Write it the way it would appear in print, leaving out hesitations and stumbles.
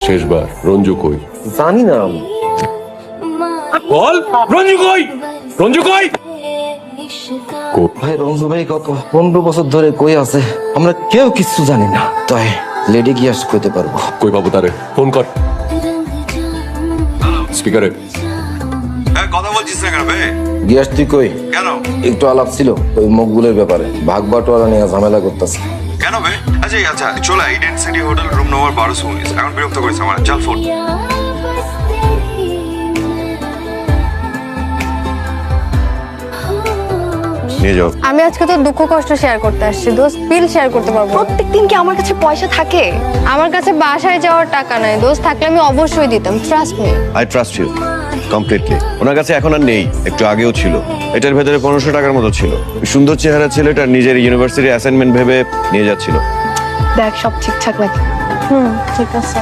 শেষবার রঞ্জু কই? জানি না। বল রঞ্জু কই? রঞ্জু কই? ভাই রঞ্জু ভাই কত 15 বছর ধরে কই আছে আমরা কেউ কিছু জানি না। তাই লেডি গিয়াস কইতে পারবো। কই বাবু তারে ফোন কর স্পিকারে। কথা বলছিস না কেন বে? গিয়াস তুই কই? কেন একটু আলাপ ছিল ওই মকবুলের ব্যাপারে, ভাগ বাটোয়ারা নিয়ে ঝামেলা করতেছে। কেন বে? আচ্ছা চলে Eden city hotel room number 1219। এখন বিরক্ত করিস আমার, চল ফোন। নিয়ে যাও। আমি আজকে তো দুঃখ কষ্ট শেয়ার করতে আসছি দোস্ত, বিল শেয়ার করতে পারবো। প্রত্যেকদিন কি আমার কাছে পয়সা থাকে? আমার কাছে বাসায় যাওয়ার টাকা নাই দোস্ত, থাকলে আমি অবশ্যই দিতাম, trust me. I trust you completely. ওনার কাছে এখন আর নেই, একটু আগেও ছিল। এটার ভেতরে 1500 টাকার মতো ছিল। সুন্দর চেহারা ছেলেটা নিজের ইউনিভার্সিটি অ্যাসাইনমেন্ট ভেবে নিয়ে যাচ্ছিল। দেখ সব ঠিকঠাক লাগে। ঠিক আছে।